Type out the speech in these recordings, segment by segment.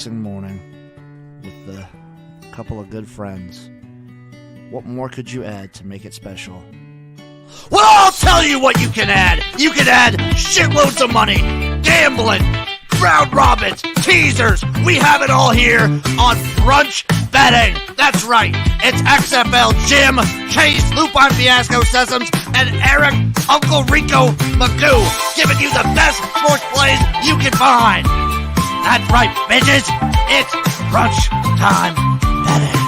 relaxing morning with a couple of good friends. What more could you add to make it special? Well, I'll tell you what you can add. You can add shitloads of money, gambling, round robins, teasers. We have it all here on Brunch Betting. That's right. It's XFL Jim, Chase, Lupine Fiasco Sessions, and Eric Uncle Rico Magoo giving you the best sports plays you can find. That's right, bitches. It's Brunch Time Betting.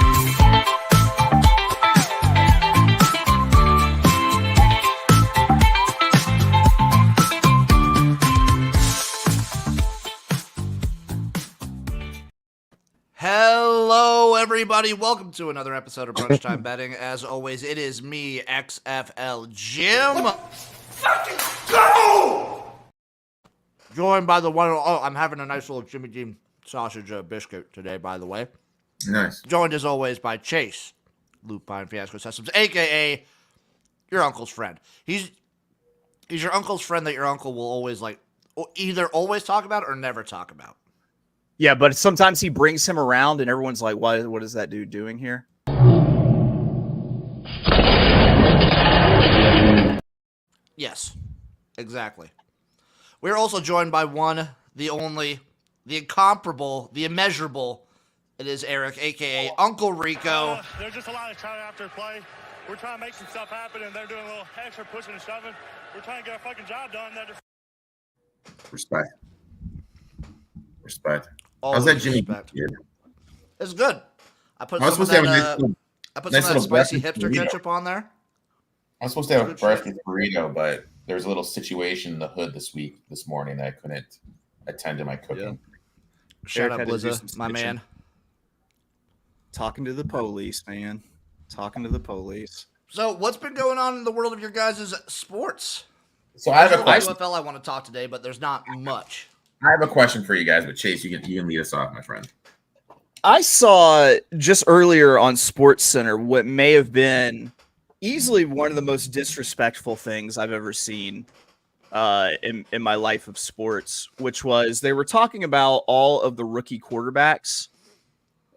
Hello, everybody. Welcome to another episode of Brunch Time Betting. As always, it is me, XFL Jim. Fucking go! Joined by the one. Oh, I'm having a nice little Jimmy Dean sausage biscuit today, by the way. Nice. Joined as always by Chase, Lupine Fiasco Systems, aka your uncle's friend. He's your uncle's friend that your uncle will always either always talk about or never talk about. Yeah, but sometimes he brings him around and everyone's like, what is that dude doing here? Yes, exactly. We're also joined by one, the only, the incomparable, the immeasurable. It is Eric, a.k.a. Uncle Rico. There's just a lot of trying after play. We're trying to make some stuff happen, and they're doing a little extra pushing and shoving. We're trying to get our fucking job done. They're just... Respect. Always How's that Jimmy? It's good. I put I was some of supposed to have that, a nice I put nice some of that little spicy breakfast hipster burrito. ketchup on there. I was supposed to have a Good breakfast burrito, but there was a little situation in the hood this morning that I couldn't attend to my cooking. Shout out Eric had to do Blizza, some my snitching. man. Talking to the police, man. Talking to the police. So, what's been going on in the world of your guys' sports? So I have a There's question. UFL I want to talk today, but there's not much. I have a question for you guys, but Chase, you can lead us off, my friend. I saw just earlier on Sports Center what may have been easily one of the most disrespectful things I've ever seen in my life of sports, which was they were talking about all of the rookie quarterbacks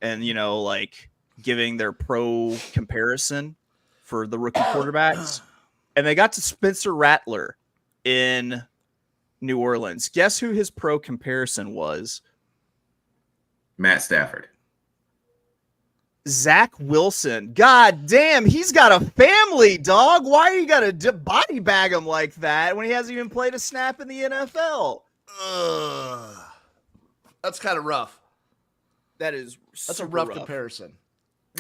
and, like giving their pro comparison for the rookie quarterbacks. And they got to Spencer Rattler in New Orleans. Guess who his pro comparison was? Matt Stafford. Zach Wilson. God damn, he's got a family, dog. Why you gotta body bag him like that when he hasn't even played a snap in the NFL? Ugh. That's kind of rough. That's That's a rough comparison.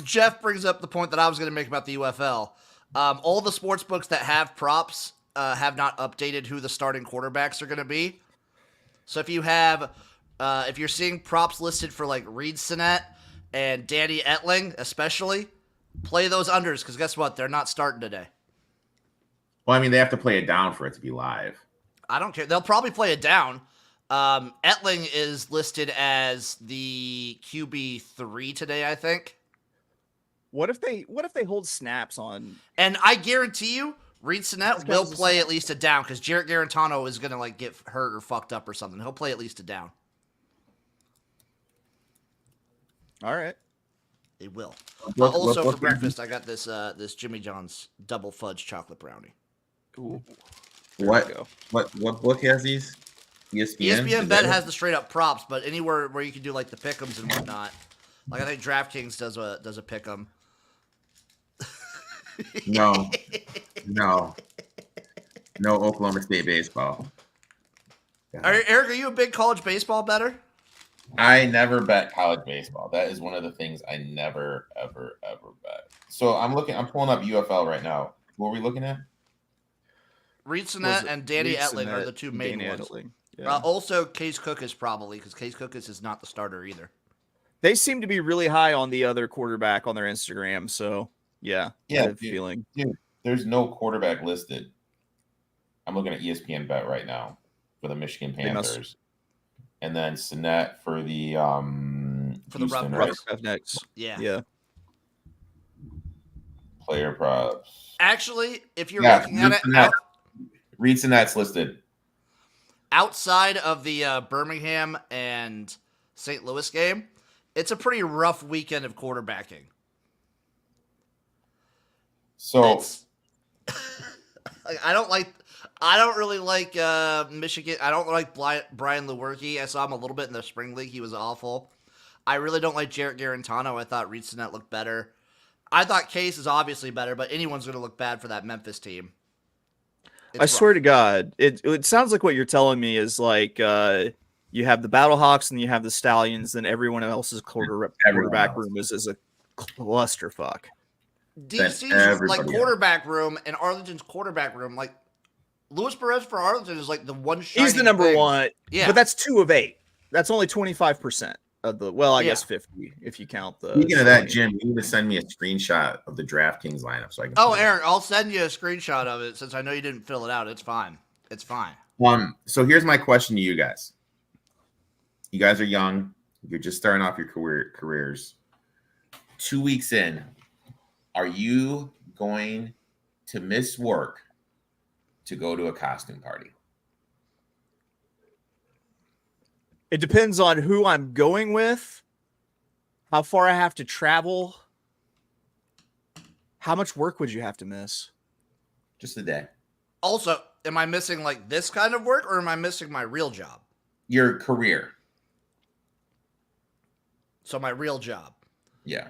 Jeff brings up the point that I was going to make about the UFL. All the sports books that have props have not updated who the starting quarterbacks are going to be. So if you have, if you're seeing props listed for like Reed Sinnett and Danny Etling, especially, play those unders because guess what? They're not starting today. Well, I mean, they have to play it down for it to be live. I don't care. They'll probably play it down. Etling is listed as the QB3 today, I think. What if they hold snaps on? And I guarantee you, Reed Sinnett will play at least a down because Jarrett Garantano is going to get hurt or fucked up or something. He'll play at least a down. All right. He will. What- Also, what- for breakfast, I got this Jimmy John's double fudge chocolate brownie. Ooh. What book has these? ESPN? ESPN Is Bet that has it? the straight up props, but anywhere where you can do like the pick'ems and whatnot, like I think DraftKings does a pick'em. No Oklahoma State baseball. Eric, are you a big college baseball bettor? I never bet college baseball. That is one of the things I never, ever, ever bet. So I'm pulling up UFL right now. What are we looking at? Reed Sinnett and Danny Reed Etling are Sinnett, the two main Danny ones. Etling. Yeah. Also, Case Cookus probably, because Case Cookus is not the starter either. They seem to be really high on the other quarterback on their Instagram. So yeah, I have a feeling. Dude, there's no quarterback listed. I'm looking at ESPN Bet right now for the Michigan Panthers, and then Sinnett for the Houston, right? Roughnecks. Yeah. Player props. Actually, if you're looking at it, Reed Sinnett's listed. outside of the Birmingham and St. Louis game, it's a pretty rough weekend of quarterbacking. So I don't really like Michigan. I don't like Brian Lewerke. I saw him a little bit in the spring league. He was awful. I really don't like Jarrett Garantano. I thought Reed Sinnett looked better. I thought Case is obviously better, but anyone's going to look bad for that Memphis team. I swear to God, it sounds like what you're telling me is like you have the Battlehawks and you have the Stallions, and everyone else's quarterback room is a clusterfuck. DC's like quarterback room and Arlington's quarterback room, like Luis Perez for Arlington is like the one. He's the number one, yeah, but that's 2 of 8. That's only 25% of the. Well, I guess 50 if you count the. Speaking of that, Jim, you need to send me a screenshot of the DraftKings lineup so I can. Oh, Eric, I'll send you a screenshot of it since I know you didn't fill it out. It's fine. It's fine. So here's my question to you guys. You guys are young. You're just starting off your careers. 2 weeks in, are you going to miss work to go to a costume party? It depends on who I'm going with, how far I have to travel. How much work would you have to miss? Just a day. Also, am I missing like this kind of work or am I missing my real job? Your career. So my real job. Yeah.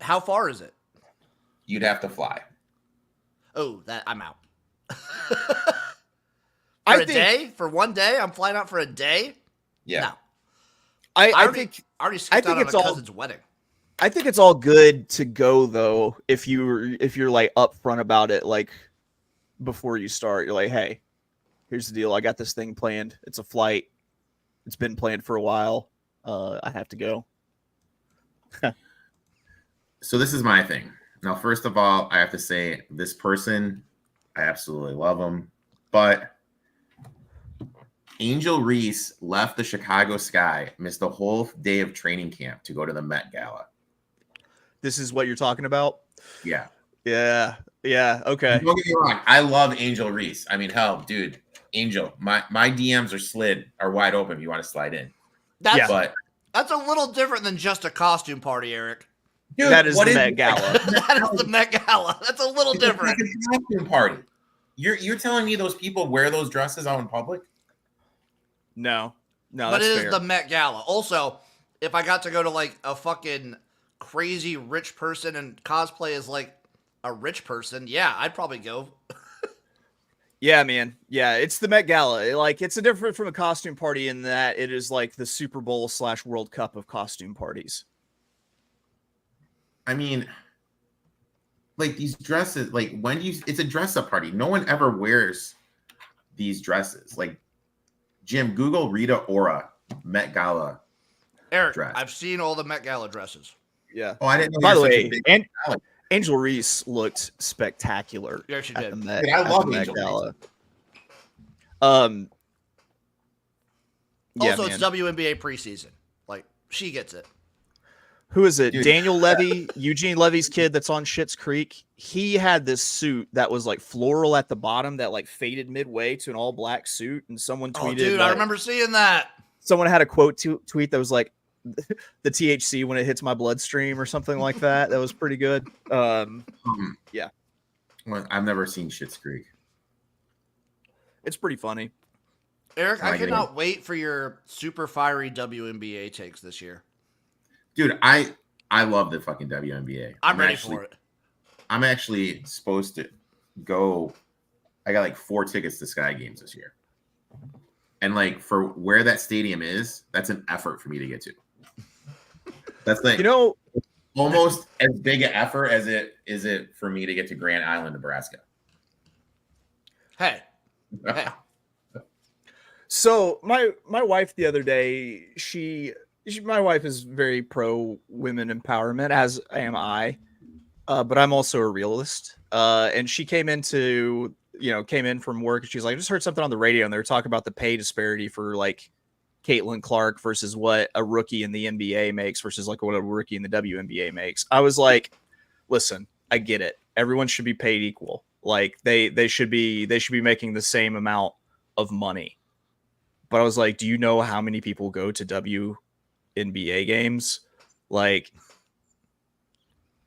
How far is it? You'd have to fly. Oh, that I'm out. Day? For 1 day? I'm flying out for a day? Yeah. No. I already skipped out on a cousin's wedding. I think it's all good to go though if you're like upfront about it, like before you start. You're like, hey, here's the deal. I got this thing planned. It's a flight. It's been planned for a while. I have to go. So this is my thing. Now, first of all, I have to say this person, I absolutely love him, but Angel Reese left the Chicago Sky, missed a whole day of training camp to go to the Met Gala. This is what you're talking about? Yeah. Yeah. Okay. Don't get me wrong. I love Angel Reese. I mean, hell, dude, Angel, my DMs are wide open if you want to slide in. That's a little different than just a costume party, Eric. Dude, that is the Met Gala. That is the Met Gala. That's a little different. It's a costume party. You're telling me those people wear those dresses out in public? No, but it is the Met Gala. Also, if I got to go to like a fucking crazy rich person and cosplay as like a rich person, yeah, I'd probably go. Yeah, man. Yeah, it's the Met Gala. Like, it's a different from a costume party in that it is like the Super Bowl / World Cup of costume parties. I mean, like these dresses, like it's a dress up party. No one ever wears these dresses. Like, Jim, Google Rita Ora Met Gala Eric, dress. I've seen all the Met Gala dresses. Yeah. Oh, I didn't know. By the way, Angel Reese looked spectacular. Yeah, she did. I love Angel Gala. Reese. Also, man. it's WNBA preseason. Like, she gets it. Who is it? Dude. Daniel Levy, Eugene Levy's kid that's on Schitt's Creek. He had this suit that was like floral at the bottom that like faded midway to an all black suit. And someone tweeted, oh, dude, I remember seeing that. Someone had a quote tweet that was like, the THC when it hits my bloodstream or something like that. That was pretty good. Yeah. Well, I've never seen Schitt's Creek. It's pretty funny. Eric, I cannot wait for your super fiery WNBA takes this year. Dude, I love the fucking WNBA. I'm ready for it. I'm actually supposed to go. I got like 4 tickets to Sky Games this year. And like for where that stadium is, that's an effort for me to get to. That's like, almost as big an effort as it is for me to get to Grand Island, Nebraska. Hey. So my wife the other day, my wife is very pro women empowerment, as am I, but I'm also a realist. And she came in from work and she's like, I just heard something on the radio and they were talking about the pay disparity for like Caitlin Clark versus what a rookie in the NBA makes versus like what a rookie in the WNBA makes. I was like, listen, I get it. Everyone should be paid equal. Like they should be making the same amount of money. but I was like, do you know how many people go to WNBA games? Like,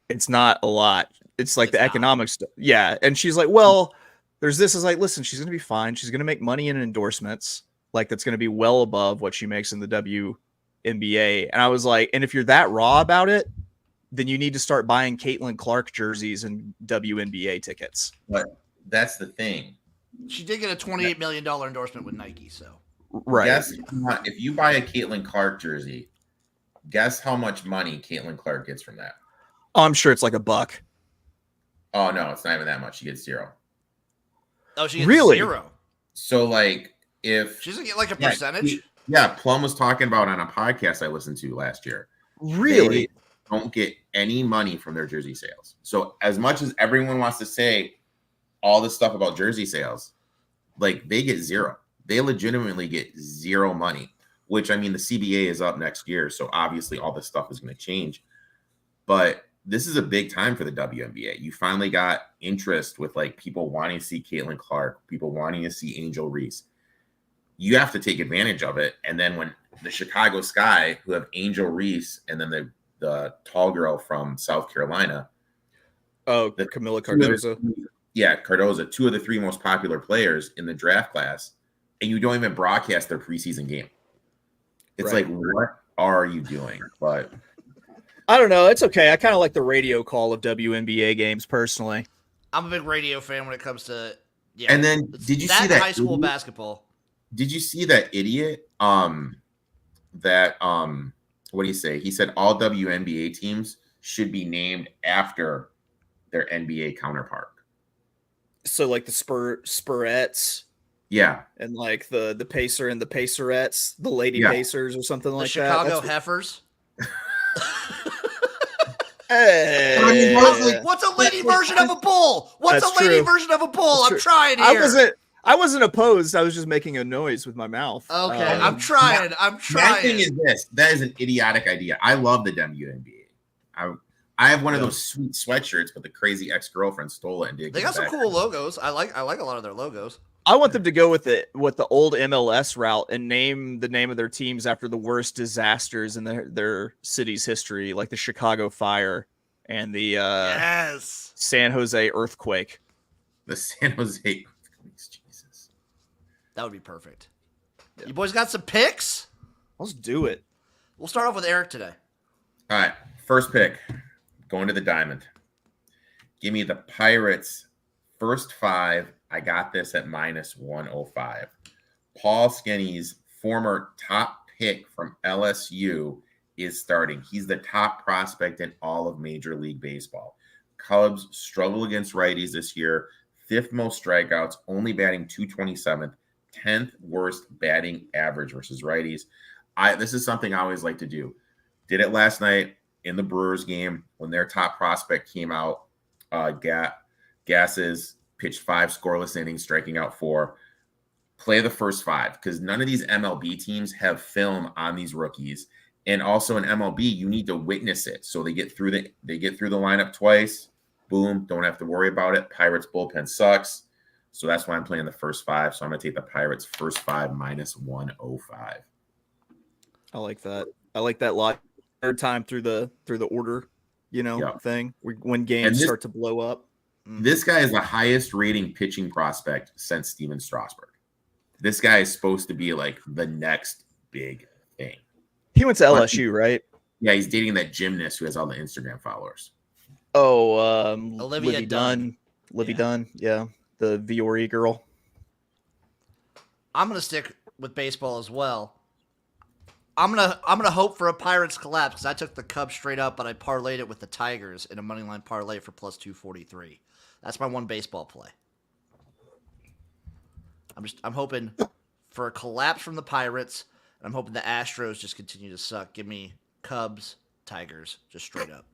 it's not a lot. It's like the economics. Yeah. And she's like, well, there's this. Is like, listen, she's going to be fine. She's going to make money in endorsements. Like, that's going to be well above what she makes in the WNBA. And I was like, and if you're that raw about it, then you need to start buying Caitlin Clark jerseys and WNBA tickets. But that's the thing. She did get a $28 million endorsement with Nike, so. Right. Guess if you buy a Caitlin Clark jersey, guess how much money Caitlin Clark gets from that? Oh, I'm sure it's like $1. Oh no, it's not even that much. She gets 0. Oh, she gets Really? 0. So like if She doesn't get like a percentage? Yeah, Plum was talking about on a podcast I listened to last year. Really? They don't get any money from their jersey sales. So as much as everyone wants to say all this stuff about jersey sales, like they get 0. They legitimately get 0 money, which I mean, the CBA is up next year. So obviously all this stuff is going to change, but this is a big time for the WNBA. You finally got interest with like people wanting to see Caitlin Clark, people wanting to see Angel Reese. You have to take advantage of it. And then when the Chicago Sky, who have Angel Reese, and then the tall girl from South Carolina. Oh, the Camila Cardozo. Cardozo, 2 of the 3 most popular players in the draft class, and you don't even broadcast their preseason game. It's Right. like, what are you doing? But I don't know. It's okay. I kind of like the radio call of WNBA games personally. I'm a big radio fan when it comes to And then did you see that high school idiot? basketball? Did you see that idiot? What do you say? He said all WNBA teams should be named after their NBA counterpart. So like the Spurettes Yeah. and like the Pacer and the Pacerettes, the Lady Pacers or something The like Chicago that. Heifers. Hey, What's a lady version of a bull? What's That's a lady true. version of a bull? That's I'm true. trying here. I wasn't opposed. I was just making a noise with my mouth. Okay, I'm trying. My thing is this. That is an idiotic idea. I love the WNBA. I have one of those sweet sweatshirts, but the crazy ex-girlfriend stole it and did. They got some cool logos. I like a lot of their logos. I want them to go with the old MLS route and name the name of their teams after the worst disasters in their city's history, like the Chicago Fire and the Yes. San Jose earthquake. The San Jose. Jesus. That would be perfect. You boys got some picks? Let's do it. We'll start off with Eric today. All right, first pick, going to the diamond. Give me the Pirates first 5. I got this at -105. Paul Skenny's former top pick from LSU is starting. He's the top prospect in all of Major League Baseball. Cubs struggle against righties this year. 5th most strikeouts, only batting .227, 10th worst batting average versus righties. This is something I always like to do. Did it last night in the Brewers game when their top prospect came out. Gases pitched 5 scoreless innings, striking out 4. Play the first 5 because none of these MLB teams have film on these rookies. And also in MLB, you need to witness it. So they get through the lineup twice. Boom, don't have to worry about it. Pirates bullpen sucks. So that's why I'm playing the first 5. So I'm going to take the Pirates first 5 -105. I like that. I like that lot. Third time through the order, thing when games start to blow up. This guy is the highest rating pitching prospect since Steven Strasburg. This guy is supposed to be like the next big thing. He went to LSU, right? Yeah, he's dating that gymnast who has all the Instagram followers. Oh, Olivia Livy Dunn. Livy Dunn, yeah. The Viore girl. I'm gonna stick with baseball as well. I'm gonna hope for a Pirates collapse because I took the Cubs straight up, but I parlayed it with the Tigers in a moneyline parlay for +243. That's my one baseball play. I'm hoping for a collapse from the Pirates. And I'm hoping the Astros just continue to suck. Give me Cubs, Tigers, just straight up.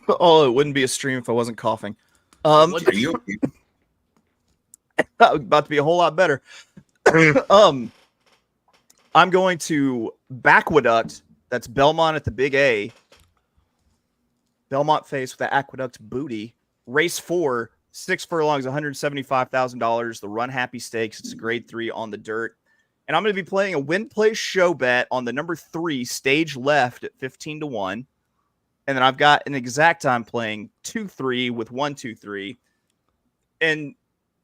Oh, it wouldn't be a stream if I wasn't coughing. Are you okay? About to be a whole lot better. I'm going to Aqueduct. That's Belmont at the Big A. Belmont face with the Aqueduct booty. Race 4, 6 furlongs, $175,000. The Run Happy Stakes. It's a grade 3 on the dirt. And I'm going to be playing a win play show bet on the number 3 stage left at 15-1. And then I've got an exact time playing 2-3 with 1-2-3. And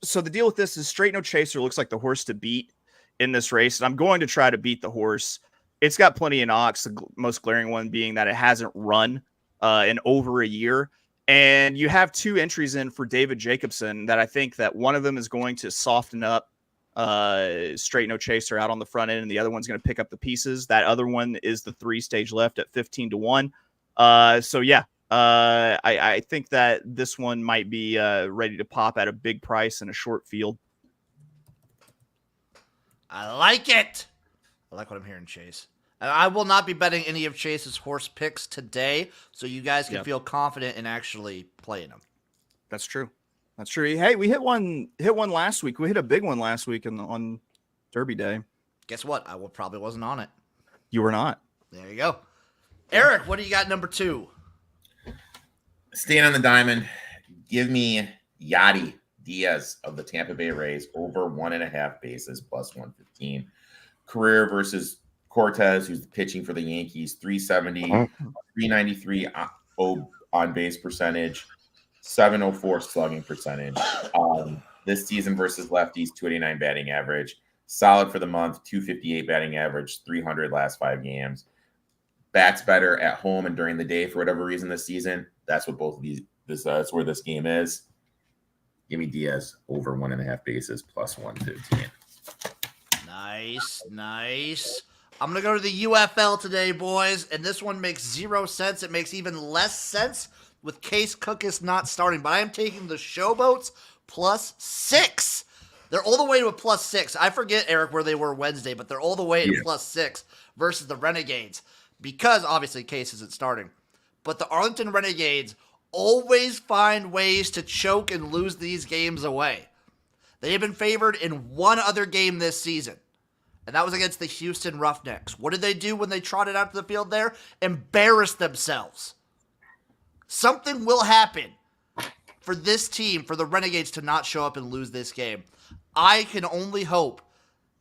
so the deal with this is Straight No Chaser looks like the horse to beat in this race. And I'm going to try to beat the horse. It's got plenty of knocks, the most glaring one being that it hasn't run in over a year. And you have 2 entries in for David Jacobson that I think that one of them is going to soften up Straight No Chaser out on the front end, and the other one's going to pick up the pieces. That other one is the 3 stage left at 15-1. So yeah, I think that this one might be ready to pop at a big price in a short field. I like it. I like what I'm hearing, Chase. And I will not be betting any of Chase's horse picks today, so you guys can feel confident in actually playing them. That's true. That's true. Hey, we hit one last week. We hit a big one last week on Derby Day. Guess what? I probably wasn't on it. You were not. There you go. Eric, what do you got number 2? Staying on the diamond, give me Yadi Diaz of the Tampa Bay Rays over 1.5 bases plus 115. Career versus Cortez, who's pitching for the Yankees, 370, 393 on base percentage, 704 slugging percentage. This season versus lefties, 289 batting average. Solid for the month, 258 batting average, 300 last 5 games. Bats better at home and during the day for whatever reason this season. That's what both of these. That's where this game is. Give me Diaz over 1.5 bases plus 115. Nice. I'm going to go to the UFL today, boys, and this one makes 0 sense. It makes even less sense with Case Cookus not starting, but I am taking the Showboats plus 6. They're all the way to a plus 6. I forget, Eric, where they were Wednesday, but they're all the way to plus 6 versus the Renegades because, obviously, Case isn't starting. But the Arlington Renegades always find ways to choke and lose these games away. They have been favored in one other game this season, and that was against the Houston Roughnecks. What did they do when they trotted out to the field there? Embarrassed themselves. Something will happen for this team, for the Renegades to not show up and lose this game. I can only hope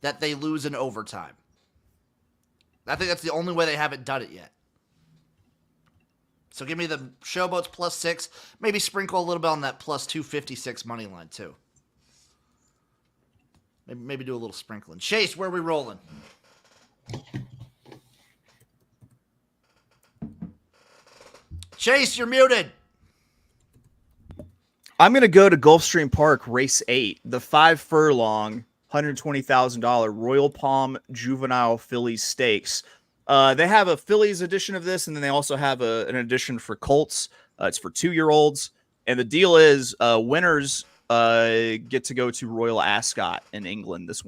that they lose in overtime. I think that's the only way they haven't done it yet. So give me the Showboats plus 6. Maybe sprinkle a little bit on that plus 256 money line too. Maybe do a little sprinkling. Chase, where are we rolling? Chase, you're muted. I'm going to go to Gulfstream Park, race 8, the 5 furlong, $120,000 Royal Palm Juvenile Fillies Stakes. They have a Phillies edition of this, and then they also have an edition for Colts. It's for 2-year-olds. And the deal is winners get to go to Royal Ascot in England this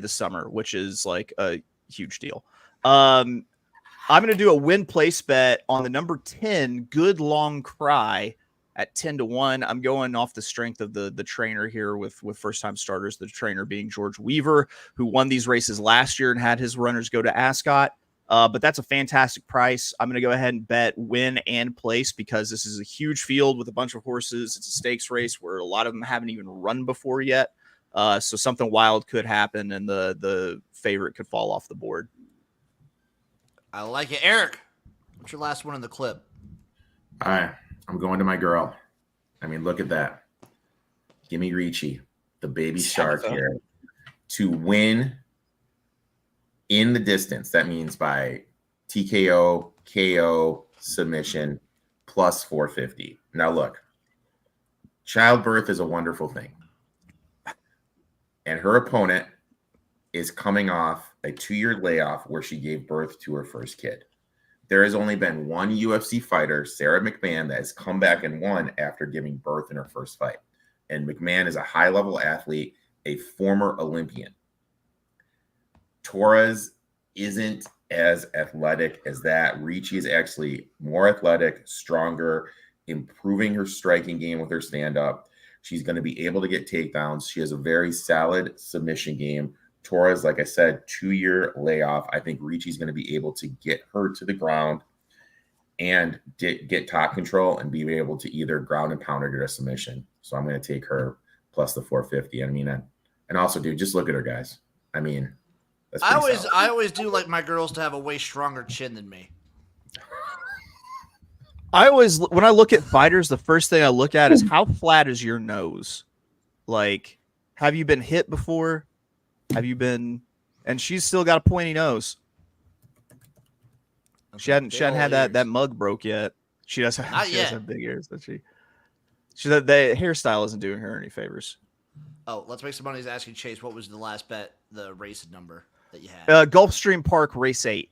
summer, which is like a huge deal. I'm going to do a win place bet on the number 10, Good Long Cry, at 10-1. I'm going off the strength of the trainer here with first-time starters, the trainer being George Weaver, who won these races last year and had his runners go to Ascot. But that's a fantastic price. I'm going to go ahead and bet win and place because this is a huge field with a bunch of horses. It's a stakes race where a lot of them haven't even run before yet. So something wild could happen and the favorite could fall off the board. I like it. Eric, what's your last one in the clip? All right. I'm going to my girl. I mean, look at that. Give me Ricci, the baby shark here, to win in the distance. That means by TKO, KO, submission, plus 450. Now, look, childbirth is a wonderful thing. And her opponent is coming off a 2-year layoff where she gave birth to her first kid. There has only been one UFC fighter, Sarah McMahon, that has come back and won after giving birth in her first fight. And McMahon is a high-level athlete, a former Olympian. Torres isn't as athletic as that. Ricci is actually more athletic, stronger, improving her striking game with her stand-up. She's going to be able to get takedowns. She has a very solid submission game. Torres, like I said, 2-year layoff. I think Ricci's going to be able to get her to the ground and get top control and be able to either ground and pound her to a submission. So I'm going to take her plus the 450. I mean, and also, dude, just look at her, guys. I mean, That's I pretty solid. always do like my girls to have a way stronger chin than me. When I look at fighters, the first thing I look at is how flat is your nose? Like, have you been hit before? Have you been? And she's still got a pointy nose. She hadn't had that mug broke yet. She does have, she does have big ears, doesn't she? The hairstyle isn't doing her any favors. Oh, Let's Make Some Money is asking Chase, what was the last bet, the race number that you had? Gulfstream Park Race 8.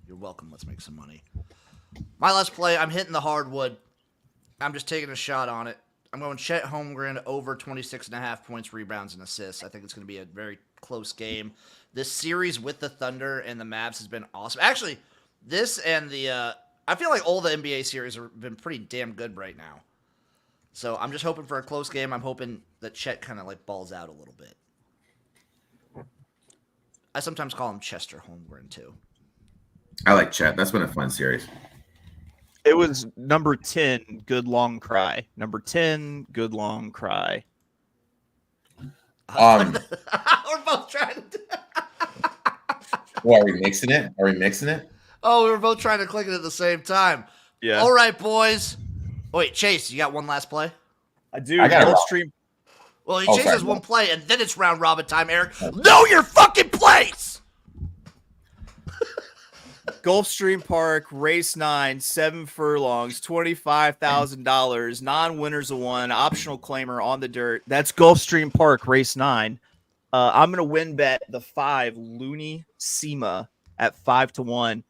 You're welcome. Let's Make Some Money. My last play, I'm hitting the hardwood. I'm just taking a shot on it. I'm going Chet Holmgren over 26.5 points, rebounds, and assists. I think it's going to be a very close game. This series with the Thunder and the Mavs has been awesome. Actually, this and the I feel like all the NBA series have been pretty damn good right now. So I'm just hoping for a close game. I'm hoping that Chet kind of like balls out a little bit. I sometimes call him Chester Holmgren too. I like Chet. That's been a fun series. It was number 10, Good Long Cry. Number 10, Good Long Cry. We're both trying to. Well, are we mixing it? Oh, we were both trying to click it at the same time. Yeah. All right, boys. Wait, Chase, you got one last play? I do. I got Gulfstream. Well, Oh, Chase sorry. has one play, and then it's round robin time, Eric. Know your fucking place! Gulfstream Park Race 9, 7 furlongs, $25,000, non-winners of one, optional claimer on the dirt. That's Gulfstream Park Race 9. I'm gonna win bet the 5 Looney Sema at 5-1.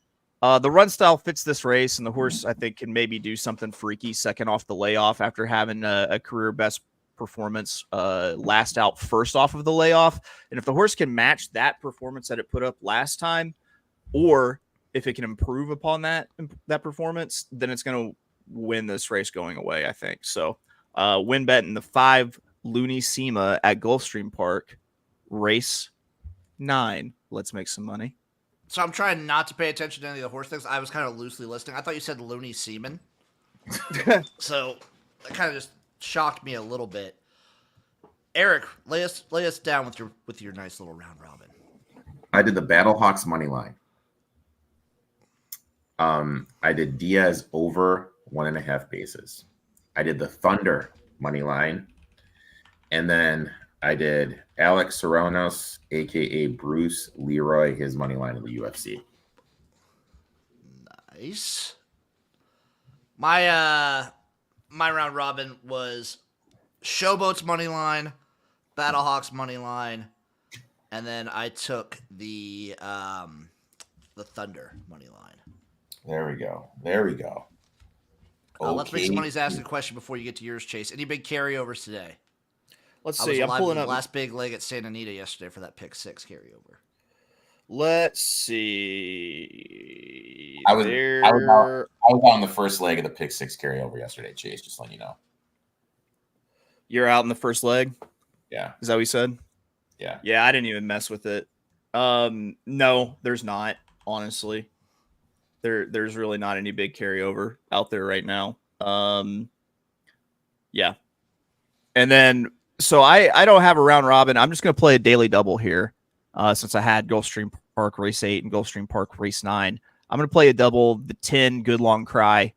The run style fits this race, and the horse I think can maybe do something freaky second off the layoff after having a career best performance last out first off of the layoff. And if the horse can match that performance that it put up last time, or if it can improve upon that performance, then it's going to win this race going away, I think. So win bet in the 5 Looney Sema at Gulfstream Park, race 9. Let's make some money. So I'm trying not to pay attention to any of the horse things. I was kind of loosely listening. I thought you said Looney Seaman. So that kind of just shocked me a little bit. Eric, lay us down with your nice little round robin. I did the Battlehawks money line. I did Diaz over 1.5 bases. I did the Thunder money line, and then I did Alex Soronos, aka Bruce Leroy, his money line in the UFC. Nice. My round robin was Showboat's money line, Battlehawks money line, and then I took the Thunder money line. There we go. Let's Make Some Money's asking a question before you get to yours, Chase. Any big carryovers today? Let's I was see. I'm alive pulling in up. the last big leg at Santa Anita yesterday for that pick 6 carryover. Let's see. I was out on the first leg of the pick 6 carryover yesterday, Chase, just letting you know. You're out in the first leg? Yeah. Is that what you said? Yeah. Yeah, I didn't even mess with it. No, there's not, honestly. There's really not any big carryover out there right now. Yeah. And then, so I don't have a round robin. I'm just going to play a daily double here since I had Gulfstream Park Race 8 and Gulfstream Park Race 9. I'm going to play a double, the 10 Good Long Cry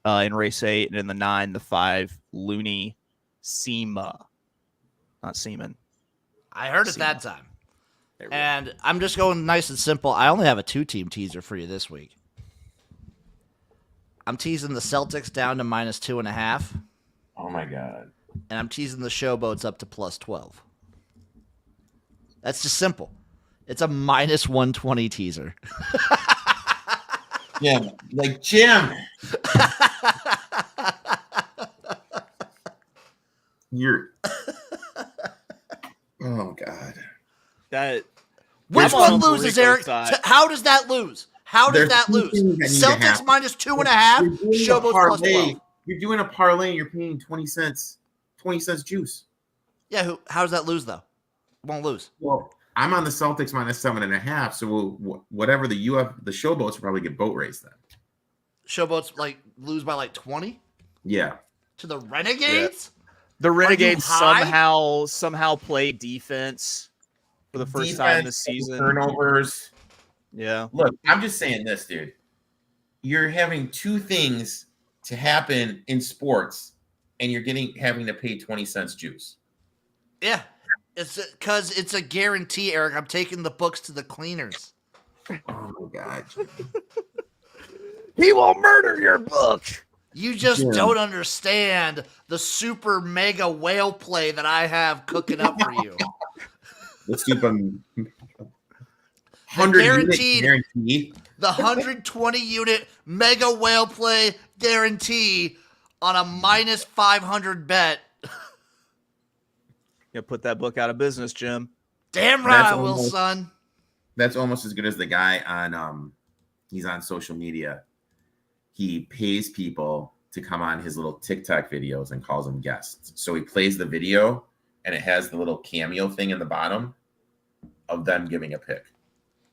in Race 8, and in the 9, the 5 Looney Sema. Not Seaman. I heard it Sema. that time. And I'm just going nice and simple. I only have a 2-team teaser for you this week. I'm teasing the Celtics down to -2.5. Oh my God. And I'm teasing the Showboats up to +12. That's just simple. It's a -120 teaser. Yeah, like Jim. You're. Oh God. That Which I'm one on loses, Rico's Eric? side. How does that lose? How does There's that two lose? things that need to Celtics happen. -2.5. You're doing a Showboats parlay. +12. You're doing a parlay and you're paying 20 cents juice. Yeah, how does that lose though? Won't lose. Well, I'm on the Celtics -7.5, so whatever the Showboats will probably get boat race then. Showboats lose by 20 Yeah. to the Renegades. the Renegades high? somehow play defense for the first time this Defense, season. turnovers. Yeah. Look, I'm just saying this, dude. You're having two things to happen in sports, and you're having to pay 20 cents juice. Yeah, it's because it's a guarantee, Eric. I'm taking the books to the cleaners. Oh my god. He will murder your book. You just Yeah. don't understand the super mega whale play that I have cooking up for you. Let's do them. 100 guaranteed- guarantee. The 120 unit mega whale play guarantee on a minus 500 bet. You put that book out of business, Jim. Damn right, That's I will, almost- son. That's almost as good as the guy on he's on social media. He pays people to come on his little TikTok videos and calls them guests. So he plays the video and it has the little cameo thing in the bottom of them giving a pick.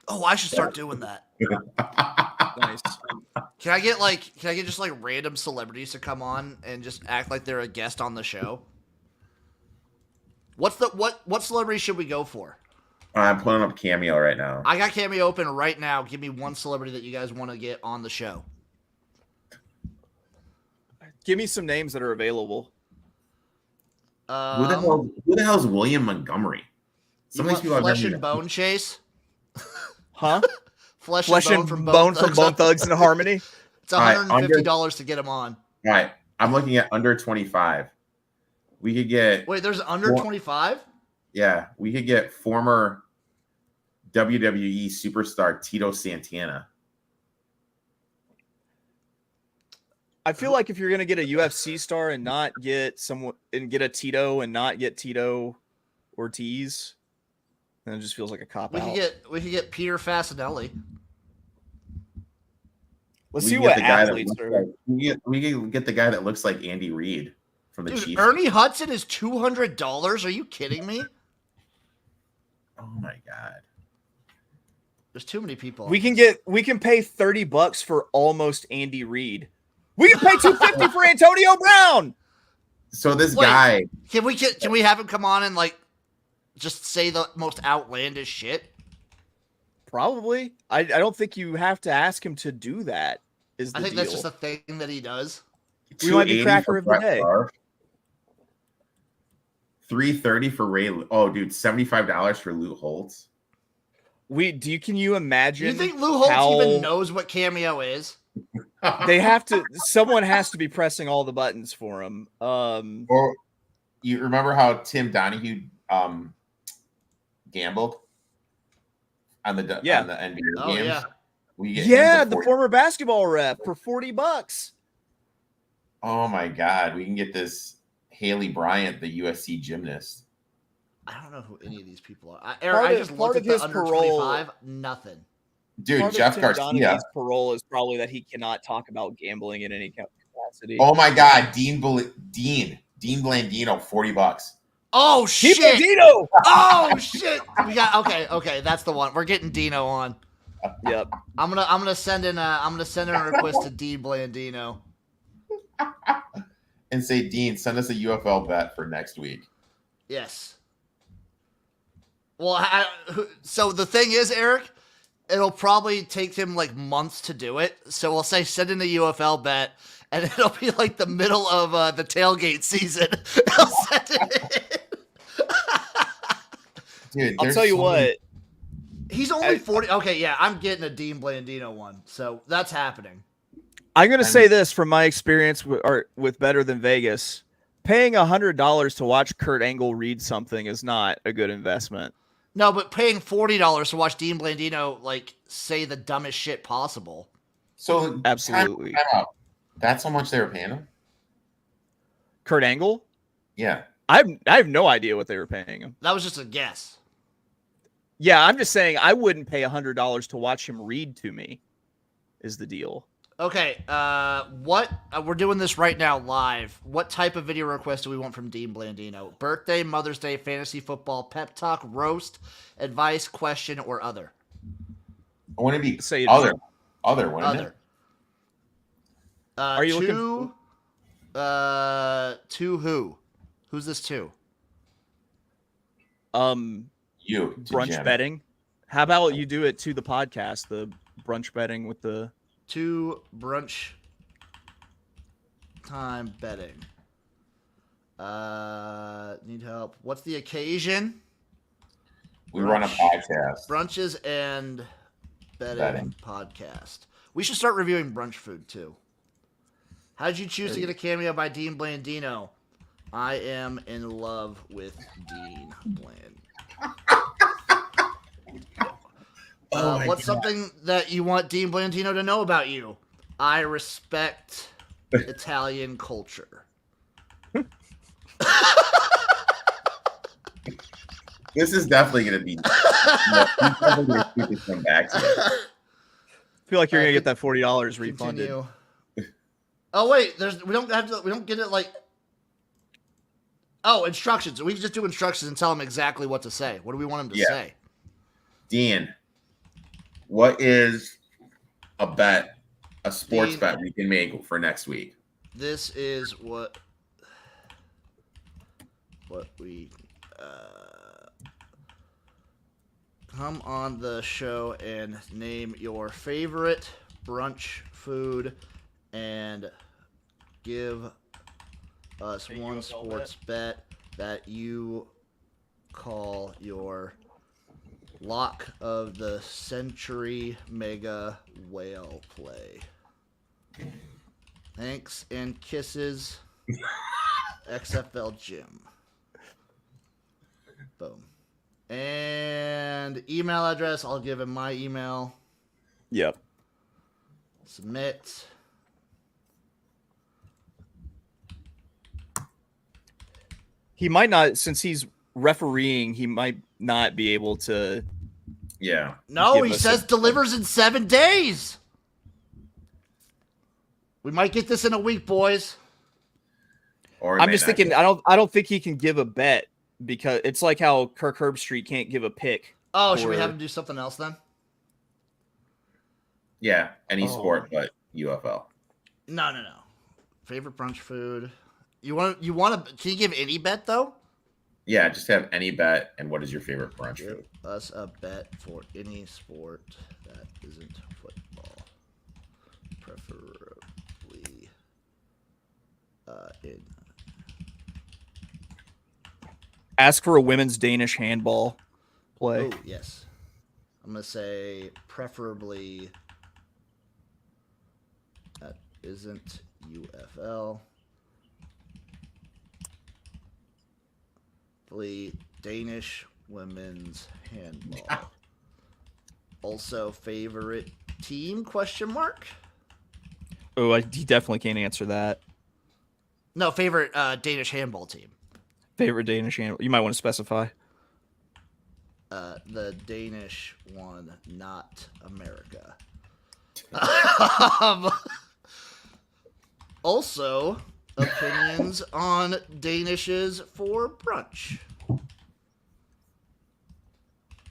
Oh, I should start doing that. Nice. Can I get just like random celebrities to come on and just act like they're a guest on the show? What celebrity should we go for? I'm pulling up Cameo right now. I got Cameo open right now. Give me one celebrity that you guys want to get on the show. Give me some names that are available. Who the hell is William Montgomery? Some of these people I've Flesh never and even- Bone Chase? Huh? Flesh and Bone from Bone Thugs and Harmony. It's $150 to get him on. All right, I'm looking at under 25. We could get Wait, there's under 25? Yeah, we could get former WWE superstar Tito Santana. I feel like if you're gonna get a UFC star and not get someone and get a Tito and not get Tito Ortiz, then it just feels like a cop out. We could get Peter Fasinelli. Let's We see could what get the guy that athletes looks are. like- we can get the guy that looks like Andy Reid from the Dude, Chiefs. Ernie Hudson is $200. Are you kidding me? Oh my god. There's too many people. We can pay $30 for almost Andy Reid. We can pay $250 for Antonio Brown. So this Wait. guy, Can we have him come on and like just say the most outlandish shit? Probably. I don't think you have to ask him to do that. Is the I think deal. that's just a thing that he does. We might be 280 cracker for of the Brett day. Favre, 330 for Ray. Oh, dude, $75 for Lou Holtz. Can you imagine? You think Lou Holtz how- even knows what Cameo is? They have to. Someone has to be pressing all the buttons for him. Or you remember how Tim Donahue gambled on the NBA Oh games? yeah. We get Yeah, him the for former basketball rep for $40. Oh my god, we can get this Haley Bryant, the USC gymnast. I don't know who any of these people are. Eric, I just part looked of at the his under parole- 25. Nothing. Dude, Part of Jeff Tim Garcia. Donahue's parole is probably that he cannot talk about gambling in any capacity. Oh my god, Dean Blandino, $40. Oh Keep shit! Dino! Oh shit! We got okay. That's the one. We're getting Dino on. Yep. I'm gonna send in a request to Dean Blandino. And say, Dean, send us a UFL bet for next week. Yes. Well, so the thing is, Eric, it'll probably take him like months to do it. So we'll say send in a UFL bet, and it'll be like the middle of the tailgate season. He'll send it Dude, I'll tell you what. in. He's only 40. Okay, yeah, I'm getting a Dean Blandino one. So that's happening. I'm going to say this from my experience with Better Than Vegas. Paying $100 to watch Kurt Angle read something is not a good investment. No, but paying $40 to watch Dean Blandino like say the dumbest shit possible. So Absolutely. time out. That's how much they were paying him? Kurt Angle? Yeah. I have no idea what they were paying him. That was just a guess. Yeah, I'm just saying I wouldn't pay $100 to watch him read to me. Is the deal? Okay, what we're doing this right now live. What type of video request do we want from Dean Blandino? Birthday, Mother's Day, fantasy football, pep talk, roast, advice, question, or other? I want to be Say it other, wouldn't Other. it? Are you to who? Who's this to? You to brunch Jim. betting. How about you do it to the podcast, the brunch betting with the 2 brunch time betting. Need help. What's the occasion? We run a podcast. Brunches and betting Betting. podcast. We should start reviewing brunch food too. How did you choose to get a cameo by Dean Blandino? I am in love with Dean Bland. What's something that you want Dean Blandino to know about you? I respect Italian culture. This is definitely going to be. He's definitely going to keep this one back to you. I feel like you're gonna get that $40 refunded. Continue. Oh wait, we don't get it like. Oh, instructions. We can just do instructions and tell him exactly what to say. What do we want him to say? Dean, what is a bet, a sports bet we can make for next week? This is what we come on the show and name your favorite brunch food and give us one sports bet that you call your lock of the century mega whale play. Thanks and kisses, XFL Jim. Boom. And email address, I'll give him my email. Yep. Submit. He might not, since he's refereeing, he might not be able to. Yeah. No, Give he us says delivers in 7 days. We might get this in a week, boys. Or I'm just thinking, I don't think he can give a bet because it's like how Kirk Herbstreit can't give a pick. Oh, should we have him do something else then? Yeah, any sport but UFL. No. Favorite brunch food. You want to? Can you give any bet though? Yeah, just have any bet. And what is your favorite brunch food? Give us a bet for any sport that isn't football, preferably in. Ask for a women's Danish handball play. Oh yes, I'm gonna say preferably that isn't UFL. Danish women's handball. Also, favorite team? Question mark. Oh, he definitely can't answer that. No, favorite Danish handball team. Favorite Danish handball. You might want to specify. The Danish one, not America. Also, opinions on Danishes for brunch.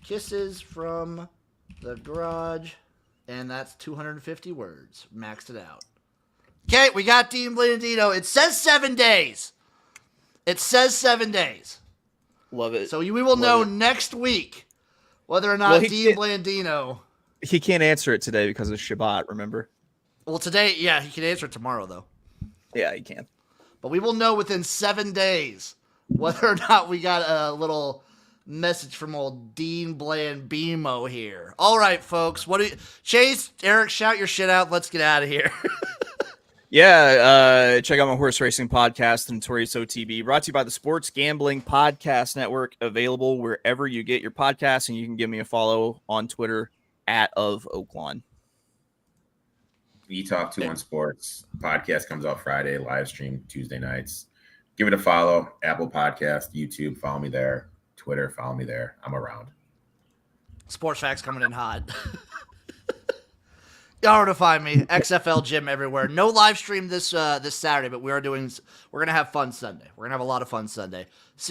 Kisses from the garage. And that's 250 words. Maxed it out. Okay, we got Dean Blandino. It says 7 days. It says 7 days. Love it. So we will know next week whether or not Dean Blandino. He can't answer it today because of Shabbat, remember? Well, today, yeah, he can answer it tomorrow, though. Yeah, he can. But we will know within 7 days whether or not we got a little message from old Dean Blandino here. All right, folks. Chase, Eric, shout your shit out. Let's get out of here. Yeah, check out my horse racing podcast, The Notorious OTB, brought to you by the Sports Gambling Podcast Network, available wherever you get your podcasts, and you can give me a follow on Twitter @OfOaklawn. We Talk 2-1 Sports podcast comes out Friday, live stream Tuesday nights. Give it a follow. Apple Podcast, YouTube, follow me there. Twitter, follow me there. I'm around. Sports Facts coming in hot. Y'all know to find me. XFL Jim everywhere. No live stream this Saturday, but we're gonna have fun Sunday. We're gonna have a lot of fun Sunday. See